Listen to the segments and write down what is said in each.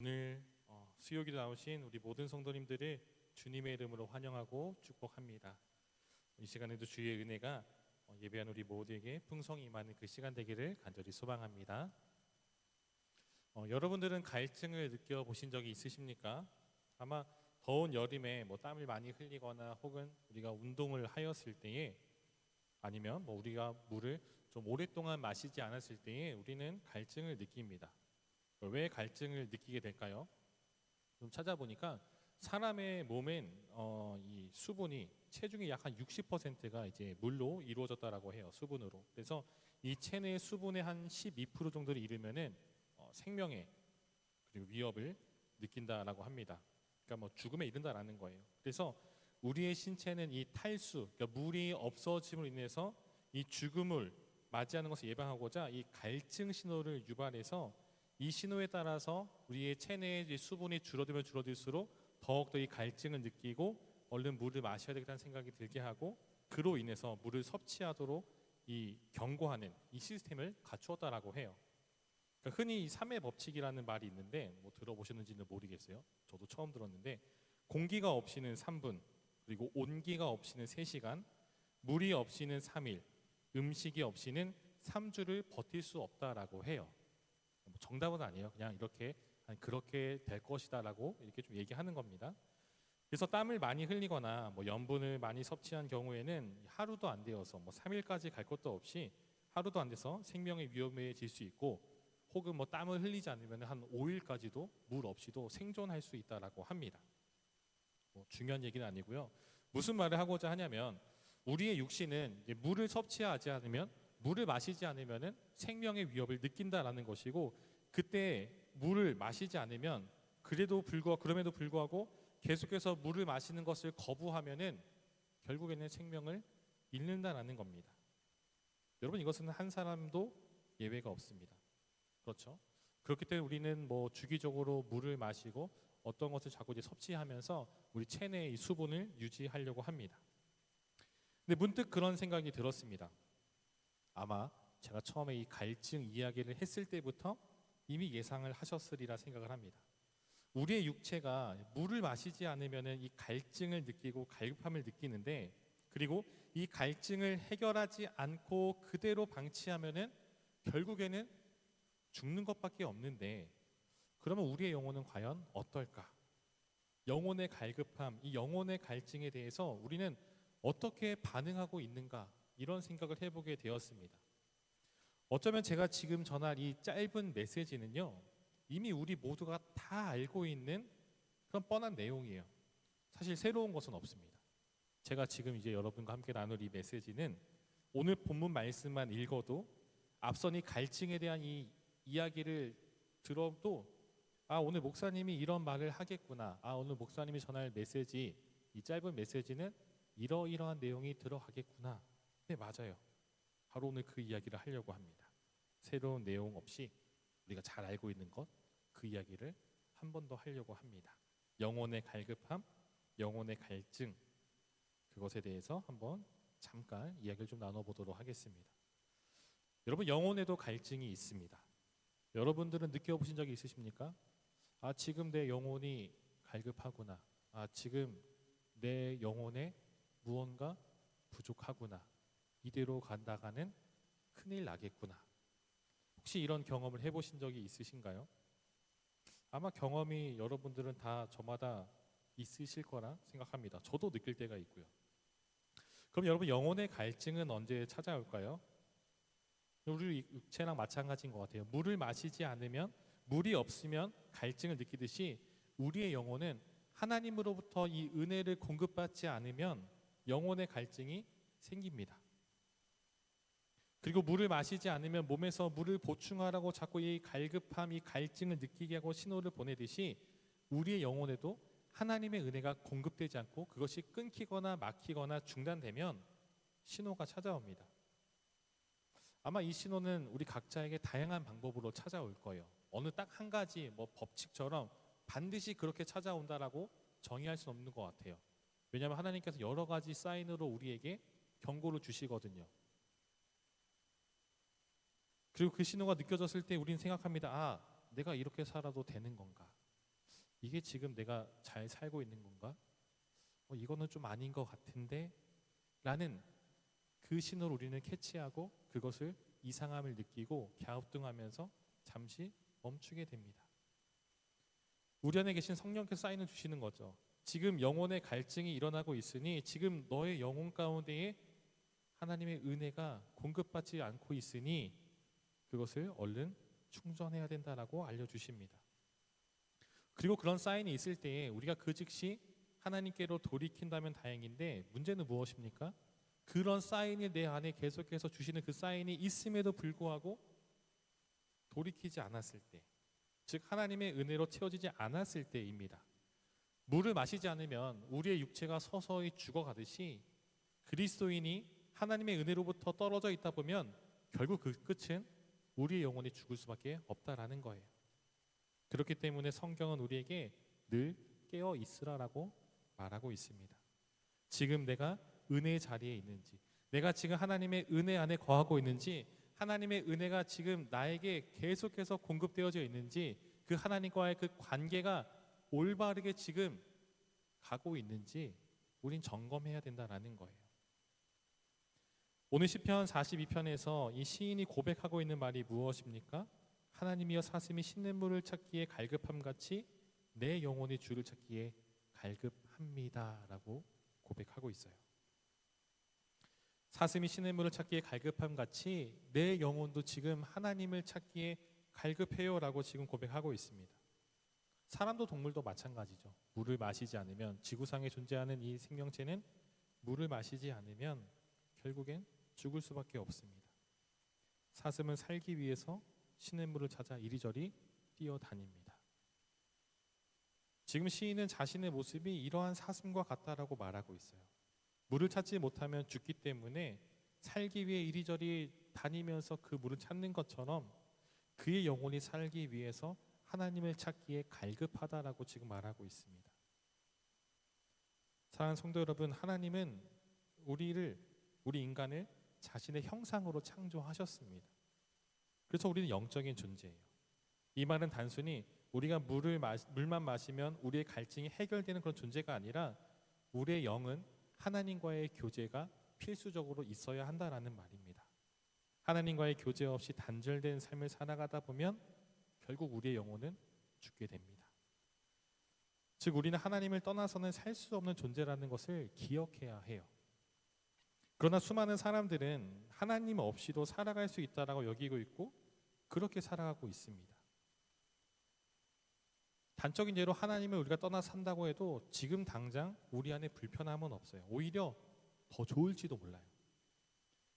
오늘 수요기도 나오신 우리 모든 성도님들을 주님의 이름으로 환영하고 축복합니다. 이 시간에도 주의 은혜가 예배한 우리 모두에게 풍성히 임하는 그 시간 되기를 간절히 소망합니다. 여러분들은 갈증을 느껴보신 적이 있으십니까? 아마 더운 여름에 땀을 많이 흘리거나 혹은 우리가 운동을 하였을 때에 아니면 우리가 물을 좀 오랫동안 마시지 않았을 때에 우리는 갈증을 느낍니다. 왜 갈증을 느끼게 될까요? 좀 찾아보니까 사람의 몸엔 이 수분이 체중의 약 한 60%가 이제 물로 이루어졌다라고 해요. 수분으로. 그래서 이 체내 수분의 한 12% 정도를 이루면은 생명에 그리고 위협을 느낀다라고 합니다. 그러니까 죽음에 이른다라는 거예요. 그래서 우리의 신체는 이 탈수, 그러니까 물이 없어짐으로 인해서 이 죽음을 맞이하는 것을 예방하고자 이 갈증 신호를 유발해서 이 신호에 따라서 우리의 체내의 수분이 줄어들면 줄어들수록 더욱더 이 갈증을 느끼고 얼른 물을 마셔야 되겠다는 생각이 들게 하고 그로 인해서 물을 섭취하도록 이 경고하는 이 시스템을 갖추었다라고 해요. 그러니까 흔히 이 3의 법칙이라는 말이 있는데 들어보셨는지는 모르겠어요. 저도 처음 들었는데 공기가 없이는 3분, 그리고 온기가 없이는 3시간, 물이 없이는 3일, 음식이 없이는 3주를 버틸 수 없다라고 해요. 정답은 아니에요. 그냥 이렇게 그렇게 될 것이다라고 이렇게 좀 얘기하는 겁니다. 그래서 땀을 많이 흘리거나 염분을 많이 섭취한 경우에는 하루도 안 되어서 3일까지 갈 것도 없이 하루도 안 돼서 생명의 위험해질 수 있고 혹은 땀을 흘리지 않으면 한 5일까지도 물 없이도 생존할 수 있다라고 합니다. 중요한 얘기는 아니고요. 무슨 말을 하고자 하냐면 우리의 육신은 물을 섭취하지 않으면 물을 마시지 않으면 생명의 위협을 느낀다라는 것이고 그때 물을 마시지 않으면 그럼에도 불구하고 계속해서 물을 마시는 것을 거부하면은 결국에는 생명을 잃는다라는 겁니다. 여러분 이것은 한 사람도 예외가 없습니다. 그렇죠? 그렇기 때문에 우리는 주기적으로 물을 마시고 어떤 것을 자꾸 이제 섭취하면서 우리 체내의 이 수분을 유지하려고 합니다. 근데 문득 그런 생각이 들었습니다. 아마 제가 처음에 이 갈증 이야기를 했을 때부터 이미 예상을 하셨으리라 생각을 합니다. 우리의 육체가 물을 마시지 않으면 이 갈증을 느끼고 갈급함을 느끼는데 그리고 이 갈증을 해결하지 않고 그대로 방치하면은 결국에는 죽는 것밖에 없는데 그러면 우리의 영혼은 과연 어떨까? 영혼의 갈급함, 이 영혼의 갈증에 대해서 우리는 어떻게 반응하고 있는가? 이런 생각을 해보게 되었습니다. 어쩌면 제가 지금 전할 이 짧은 메시지는요 이미 우리 모두가 다 알고 있는 그런 뻔한 내용이에요. 사실 새로운 것은 없습니다. 제가 지금 이제 여러분과 함께 나눌 이 메시지는 오늘 본문 말씀만 읽어도 앞선 이 갈증에 대한 이 이야기를 들어도 오늘 목사님이 이런 말을 하겠구나, 오늘 목사님이 전할 메시지, 이 짧은 메시지는 이러이러한 내용이 들어가겠구나. 네, 맞아요. 바로 오늘 그 이야기를 하려고 합니다. 새로운 내용 없이 우리가 잘 알고 있는 것, 그 이야기를 한 번 더 하려고 합니다. 영혼의 갈급함, 영혼의 갈증, 그것에 대해서 한번 잠깐 이야기를 좀 나눠보도록 하겠습니다. 여러분 영혼에도 갈증이 있습니다. 여러분들은 느껴보신 적이 있으십니까? 지금 내 영혼이 갈급하구나. 지금 내 영혼에 무언가 부족하구나. 이대로 간다가는 큰일 나겠구나. 혹시 이런 경험을 해보신 적이 있으신가요? 아마 경험이 여러분들은 다 저마다 있으실 거라 생각합니다. 저도 느낄 때가 있고요. 그럼 여러분 영혼의 갈증은 언제 찾아올까요? 우리 육체랑 마찬가지인 것 같아요. 물을 마시지 않으면, 물이 없으면 갈증을 느끼듯이 우리의 영혼은 하나님으로부터 이 은혜를 공급받지 않으면 영혼의 갈증이 생깁니다. 그리고 물을 마시지 않으면 몸에서 물을 보충하라고 자꾸 이 갈급함, 이 갈증을 느끼게 하고 신호를 보내듯이 우리의 영혼에도 하나님의 은혜가 공급되지 않고 그것이 끊기거나 막히거나 중단되면 신호가 찾아옵니다. 아마 이 신호는 우리 각자에게 다양한 방법으로 찾아올 거예요. 어느 딱 한 가지 법칙처럼 반드시 그렇게 찾아온다라고 정의할 수는 없는 것 같아요. 왜냐하면 하나님께서 여러 가지 사인으로 우리에게 경고를 주시거든요. 그리고 그 신호가 느껴졌을 때 우리는 생각합니다. 내가 이렇게 살아도 되는 건가? 이게 지금 내가 잘 살고 있는 건가? 이거는 좀 아닌 것 같은데? 라는 그 신호를 우리는 캐치하고 그것을 이상함을 느끼고 갸우뚱하면서 잠시 멈추게 됩니다. 우리 안에 계신 성령께서 사인을 주시는 거죠. 지금 영혼의 갈증이 일어나고 있으니 지금 너의 영혼 가운데에 하나님의 은혜가 공급받지 않고 있으니 그것을 얼른 충전해야 된다라고 알려주십니다. 그리고 그런 사인이 있을 때에 우리가 그 즉시 하나님께로 돌이킨다면 다행인데 문제는 무엇입니까? 그런 사인이 내 안에 계속해서 주시는 그 사인이 있음에도 불구하고 돌이키지 않았을 때, 즉 하나님의 은혜로 채워지지 않았을 때입니다. 물을 마시지 않으면 우리의 육체가 서서히 죽어가듯이 그리스도인이 하나님의 은혜로부터 떨어져 있다 보면 결국 그 끝은 우리의 영혼이 죽을 수밖에 없다라는 거예요. 그렇기 때문에 성경은 우리에게 늘 깨어 있으라라고 말하고 있습니다. 지금 내가 은혜의 자리에 있는지, 내가 지금 하나님의 은혜 안에 거하고 있는지, 하나님의 은혜가 지금 나에게 계속해서 공급되어져 있는지, 그 하나님과의 그 관계가 올바르게 지금 가고 있는지 우린 점검해야 된다라는 거예요. 오늘 시편 42편에서 이 시인이 고백하고 있는 말이 무엇입니까? 하나님이여 사슴이 시냇물을 찾기에 갈급함같이 내 영혼이 주를 찾기에 갈급합니다 라고 고백하고 있어요. 사슴이 시냇물을 찾기에 갈급함같이 내 영혼도 지금 하나님을 찾기에 갈급해요 라고 지금 고백하고 있습니다. 사람도 동물도 마찬가지죠. 물을 마시지 않으면, 지구상에 존재하는 이 생명체는 물을 마시지 않으면 결국엔 죽을 수밖에 없습니다. 사슴은 살기 위해서 시냇물을 찾아 이리저리 뛰어다닙니다. 지금 시인은 자신의 모습이 이러한 사슴과 같다라고 말하고 있어요. 물을 찾지 못하면 죽기 때문에 살기 위해 이리저리 다니면서 그 물을 찾는 것처럼 그의 영혼이 살기 위해서 하나님을 찾기에 갈급하다라고 지금 말하고 있습니다. 사랑하는 성도 여러분, 하나님은 우리 인간을 자신의 형상으로 창조하셨습니다. 그래서 우리는 영적인 존재예요. 이 말은 단순히 우리가 물만 마시면 우리의 갈증이 해결되는 그런 존재가 아니라 우리의 영은 하나님과의 교제가 필수적으로 있어야 한다라는 말입니다. 하나님과의 교제 없이 단절된 삶을 살아가다 보면 결국 우리의 영혼은 죽게 됩니다. 즉 우리는 하나님을 떠나서는 살 수 없는 존재라는 것을 기억해야 해요. 그러나 수많은 사람들은 하나님 없이도 살아갈 수 있다라고 여기고 있고 그렇게 살아가고 있습니다. 단적인 예로 하나님을 우리가 떠나 산다고 해도 지금 당장 우리 안에 불편함은 없어요. 오히려 더 좋을지도 몰라요.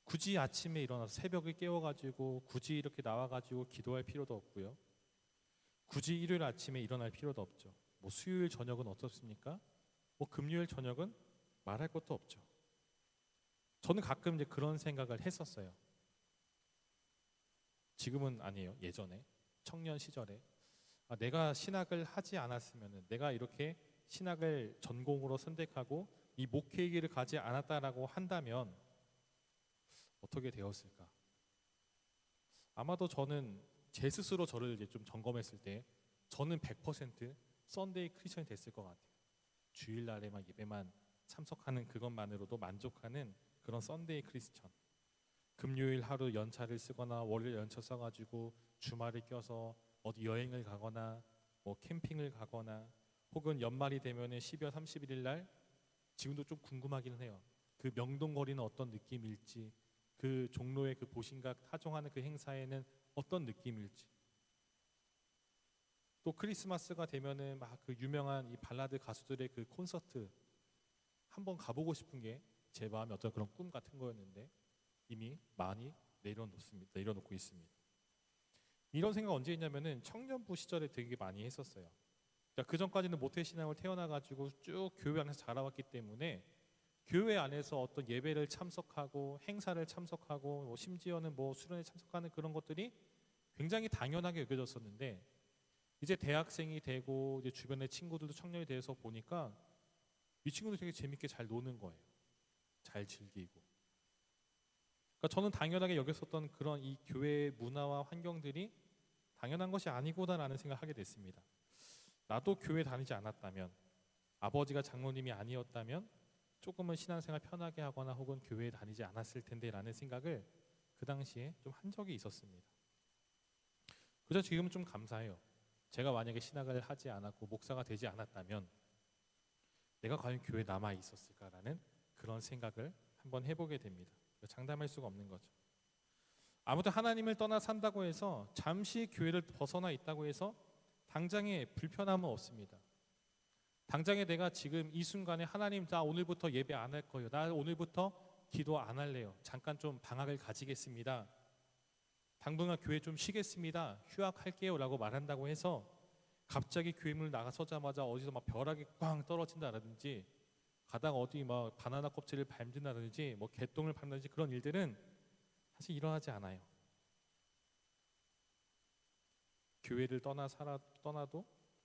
굳이 아침에 일어나서 새벽에 깨워가지고 굳이 이렇게 나와가지고 기도할 필요도 없고요. 굳이 일요일 아침에 일어날 필요도 없죠. 수요일 저녁은 어떻습니까? 금요일 저녁은 말할 것도 없죠. 저는 가끔 이제 그런 생각을 했었어요. 지금은 아니에요. 예전에 청년 시절에 내가 신학을 하지 않았으면, 내가 이렇게 신학을 전공으로 선택하고 이 목회의 길을 가지 않았다라고 한다면 어떻게 되었을까? 아마도 저는 제 스스로 저를 이제 좀 점검했을 때 저는 100% 썬데이 크리스천이 됐을 것 같아요. 주일날에만 예배만 참석하는 그것만으로도 만족하는 그런 썬데이 크리스천. 금요일 하루 연차를 쓰거나 월요일 연차 써가지고 주말을 껴서 어디 여행을 가거나 캠핑을 가거나 혹은 연말이 되면은 12월 31일 날 지금도 좀 궁금하기는 해요. 그 명동거리는 어떤 느낌일지, 그 종로의 그 보신각 타종하는 그 행사에는 어떤 느낌일지. 또 크리스마스가 되면은 막 그 유명한 이 발라드 가수들의 그 콘서트 한번 가보고 싶은 게 제 마음의 어떤 그런 꿈 같은 거였는데 이미 많이 내려놓고 있습니다. 이런 생각 언제 했냐면은 청년부 시절에 되게 많이 했었어요. 그러니까 그 전까지는 모태신앙을 태어나가지고 쭉 교회 안에서 자라왔기 때문에 교회 안에서 어떤 예배를 참석하고 행사를 참석하고 심지어는 수련회 참석하는 그런 것들이 굉장히 당연하게 여겨졌었는데 이제 대학생이 되고 이제 주변의 친구들도 청년이 돼서 보니까 이 친구들 되게 재밌게 잘 노는 거예요. 잘 즐기고. 그러니까 저는 당연하게 여겼었던 그런 이 교회의 문화와 환경들이 당연한 것이 아니구나라는 생각을 하게 됐습니다. 나도 교회 다니지 않았다면, 아버지가 장로님이 아니었다면 조금은 신앙생활 편하게 하거나 혹은 교회에 다니지 않았을 텐데 라는 생각을 그 당시에 좀 한 적이 있었습니다. 그래서 지금은 좀 감사해요. 제가 만약에 신학을 하지 않았고 목사가 되지 않았다면 내가 과연 교회에 남아 있었을까라는 그런 생각을 한번 해보게 됩니다. 장담할 수가 없는 거죠. 아무튼 하나님을 떠나 산다고 해서 잠시 교회를 벗어나 있다고 해서 당장에 불편함은 없습니다. 당장에 내가 지금 이 순간에 하나님, 나 오늘부터 예배 안 할 거예요. 나 오늘부터 기도 안 할래요. 잠깐 좀 방학을 가지겠습니다. 당분간 교회 좀 쉬겠습니다. 휴학할게요 라고 말한다고 해서 갑자기 교회 문을 나가서자마자 어디서 막 벼락이 꽝 떨어진다라든지 가다가 어디 막 바나나 껍질을 밟는다든지 뭐 개똥을 밟는다든지 그런 일들은 사실 일어나지 않아요. 교회를 떠나도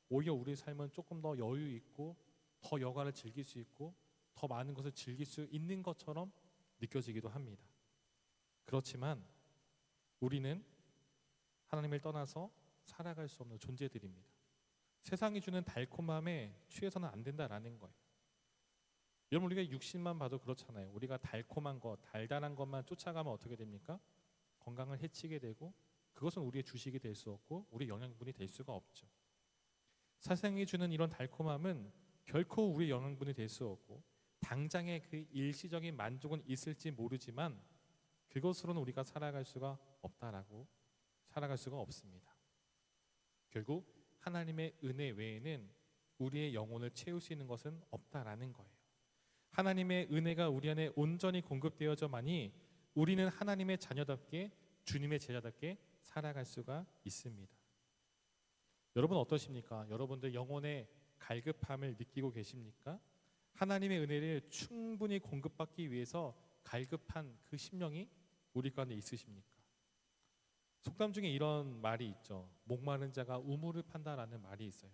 오히려 우리의 삶은 조금 더 여유 있고 더 여가를 즐길 수 있고 더 많은 것을 즐길 수 있는 것처럼 느껴지기도 합니다. 그렇지만 우리는 하나님을 떠나서 살아갈 수 없는 존재들입니다. 세상이 주는 달콤함에 취해서는 안 된다라는 거예요. 여러분, 우리가 육신만 봐도 그렇잖아요. 우리가 달콤한 것, 달달한 것만 쫓아가면 어떻게 됩니까? 건강을 해치게 되고 그것은 우리의 주식이 될 수 없고 우리의 영양분이 될 수가 없죠. 세상이 주는 이런 달콤함은 결코 우리의 영양분이 될 수 없고 당장의 그 일시적인 만족은 있을지 모르지만 그것으로는 우리가 살아갈 수가 없습니다. 결국 하나님의 은혜 외에는 우리의 영혼을 채울 수 있는 것은 없다라는 거예요. 하나님의 은혜가 우리 안에 온전히 공급되어져만이 우리는 하나님의 자녀답게, 주님의 제자답게 살아갈 수가 있습니다. 여러분 어떠십니까? 여러분들 영혼의 갈급함을 느끼고 계십니까? 하나님의 은혜를 충분히 공급받기 위해서 갈급한 그 심령이 우리 가운데 있으십니까? 속담 중에 이런 말이 있죠. 목마른 자가 우물을 판다라는 말이 있어요.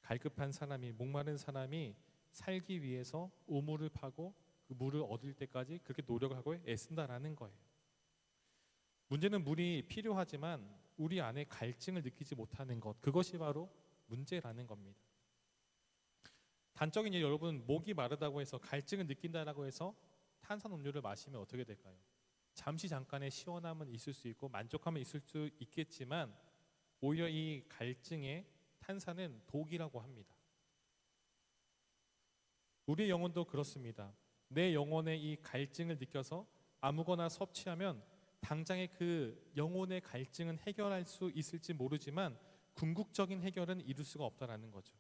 갈급한 사람이, 목마른 사람이 살기 위해서 우물을 파고 그 물을 얻을 때까지 그렇게 노력을 하고 애쓴다라는 거예요. 문제는 물이 필요하지만 우리 안에 갈증을 느끼지 못하는 것, 그것이 바로 문제라는 겁니다. 단적인 예, 여러분, 목이 마르다고 해서 갈증을 느낀다라고 해서 탄산음료를 마시면 어떻게 될까요? 잠시 잠깐의 시원함은 있을 수 있고 만족함은 있을 수 있겠지만 오히려 이 갈증의 탄산은 독이라고 합니다. 우리의 영혼도 그렇습니다. 내 영혼의 이 갈증을 느껴서 아무거나 섭취하면 당장의 그 영혼의 갈증은 해결할 수 있을지 모르지만 궁극적인 해결은 이룰 수가 없다라는 거죠.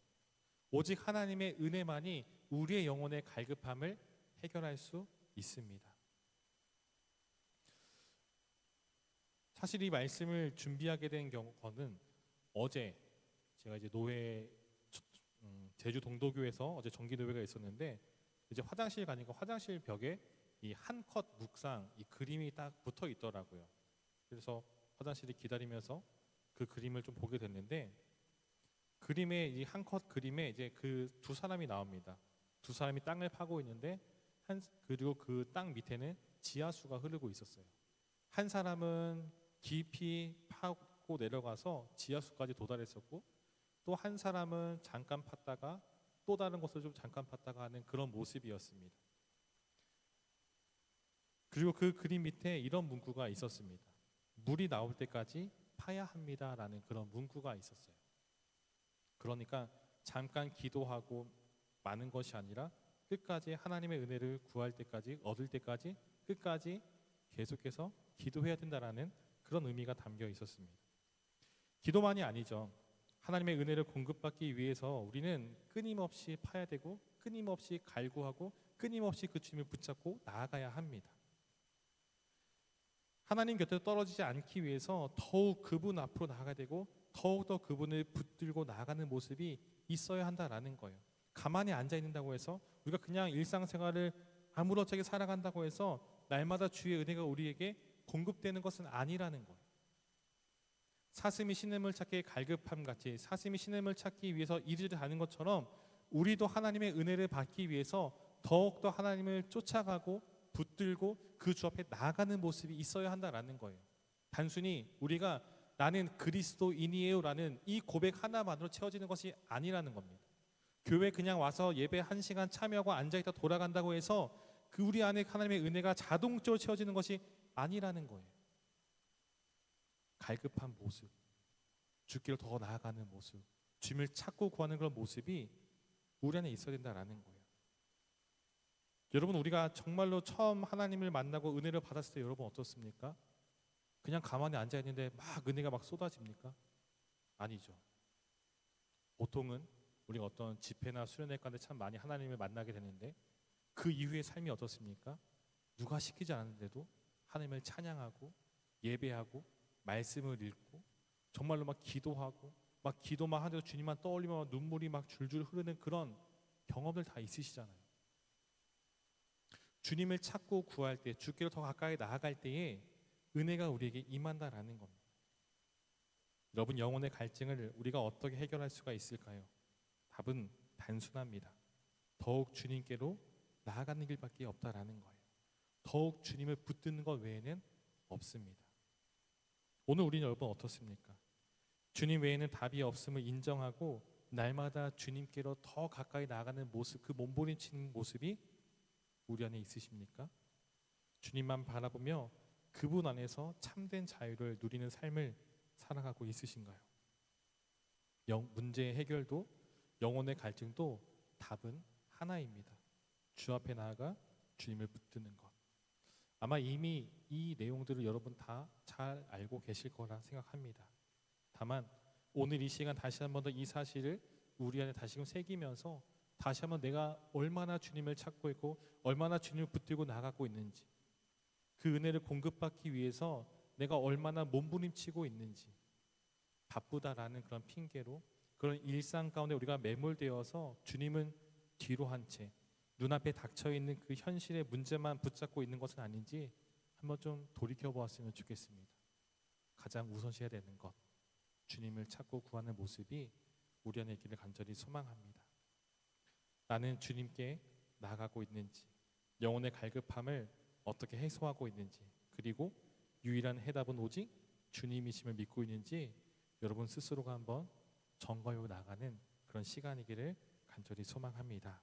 오직 하나님의 은혜만이 우리의 영혼의 갈급함을 해결할 수 있습니다. 사실 이 말씀을 준비하게 된 경우는 어제 제가 이제 제주 동도교에서 어제 정기도회가 있었는데 이제 화장실 가니까 화장실 벽에 이 한 컷 묵상 이 그림이 딱 붙어 있더라고요. 그래서 화장실에 기다리면서 그 그림을 좀 보게 됐는데 그림에 이 한 컷 그림에 이제 그 두 사람이 나옵니다. 두 사람이 땅을 파고 있는데 그리고 그 땅 밑에는 지하수가 흐르고 있었어요. 한 사람은 깊이 파고 내려가서 지하수까지 도달했었고 또 한 사람은 잠깐 팠다가 또 다른 곳을 좀 잠깐 팠다가 하는 그런 모습이었습니다. 그리고 그 그림 밑에 이런 문구가 있었습니다. 물이 나올 때까지 파야 합니다라는 그런 문구가 있었어요. 그러니까 잠깐 기도하고 마는 것이 아니라 끝까지 하나님의 은혜를 구할 때까지, 얻을 때까지 끝까지 계속해서 기도해야 된다라는 그런 의미가 담겨 있었습니다. 기도만이 아니죠. 하나님의 은혜를 공급받기 위해서 우리는 끊임없이 파야 되고 끊임없이 갈구하고 끊임없이 그 주님을 붙잡고 나아가야 합니다. 하나님 곁에 떨어지지 않기 위해서 더욱 그분 앞으로 나아가야 되고 더욱더 그분을 붙들고 나아가는 모습이 있어야 한다라는 거예요. 가만히 앉아 있는다고 해서 우리가 그냥 일상생활을 아무렇지게 살아간다고 해서 날마다 주의 은혜가 우리에게 공급되는 것은 아니라는 거예요. 사슴이 신음을 찾기에 갈급함 같이 사슴이 신음을 찾기 위해서 이리를 가는 것처럼 우리도 하나님의 은혜를 받기 위해서 더욱더 하나님을 쫓아가고 붙들고 그 주 앞에 나아가는 모습이 있어야 한다라는 거예요. 단순히 우리가 나는 그리스도인이에요라는 이 고백 하나만으로 채워지는 것이 아니라는 겁니다. 교회 그냥 와서 예배 1시간 참여하고 앉아있다 돌아간다고 해서 그 우리 안에 하나님의 은혜가 자동적으로 채워지는 것이 아니라는 거예요. 갈급한 모습, 주께로 더 나아가는 모습, 주님을 찾고 구하는 그런 모습이 우리 안에 있어야 된다라는 거예요. 여러분, 우리가 정말로 처음 하나님을 만나고 은혜를 받았을 때 여러분 어떻습니까? 그냥 가만히 앉아있는데 막 은혜가 막 쏟아집니까? 아니죠. 보통은 우리가 어떤 집회나 수련회 가운데 참 많이 하나님을 만나게 되는데 그 이후의 삶이 어떻습니까? 누가 시키지 않았는데도 하나님을 찬양하고 예배하고 말씀을 읽고 정말로 막 기도하고 막 기도만 하면서 주님만 떠올리면 눈물이 막 줄줄 흐르는 그런 경험들 다 있으시잖아요. 주님을 찾고 구할 때, 주께로 더 가까이 나아갈 때에 은혜가 우리에게 임한다라는 겁니다. 여러분, 영혼의 갈증을 우리가 어떻게 해결할 수가 있을까요? 답은 단순합니다. 더욱 주님께로 나아가는 길밖에 없다라는 거예요. 더욱 주님을 붙드는 것 외에는 없습니다. 오늘 우리는 여러분 어떻습니까? 주님 외에는 답이 없음을 인정하고 날마다 주님께로 더 가까이 나아가는 모습, 그 몸부림치는 모습이 우리 안에 있으십니까? 주님만 바라보며 그분 안에서 참된 자유를 누리는 삶을 살아가고 있으신가요? 문제의 해결도 영혼의 갈증도 답은 하나입니다. 주 앞에 나아가 주님을 붙드는 것. 아마 이미 이 내용들을 여러분 다 잘 알고 계실 거라 생각합니다. 다만 오늘 이 시간 다시 한 번 더 이 사실을 우리 안에 다시금 새기면서 다시 한번 내가 얼마나 주님을 찾고 있고 얼마나 주님을 붙들고 나가고 있는지, 그 은혜를 공급받기 위해서 내가 얼마나 몸부림치고 있는지, 바쁘다라는 그런 핑계로 그런 일상 가운데 우리가 매몰되어서 주님은 뒤로 한 채 눈앞에 닥쳐있는 그 현실의 문제만 붙잡고 있는 것은 아닌지 한번 좀 돌이켜보았으면 좋겠습니다. 가장 우선시해야 되는 것, 주님을 찾고 구하는 모습이 우리 안에 있기를 간절히 소망합니다. 나는 주님께 나아가고 있는지, 영혼의 갈급함을 어떻게 해소하고 있는지, 그리고 유일한 해답은 오직 주님이심을 믿고 있는지 여러분 스스로가 한번 점검해 나가는 그런 시간이기를 간절히 소망합니다.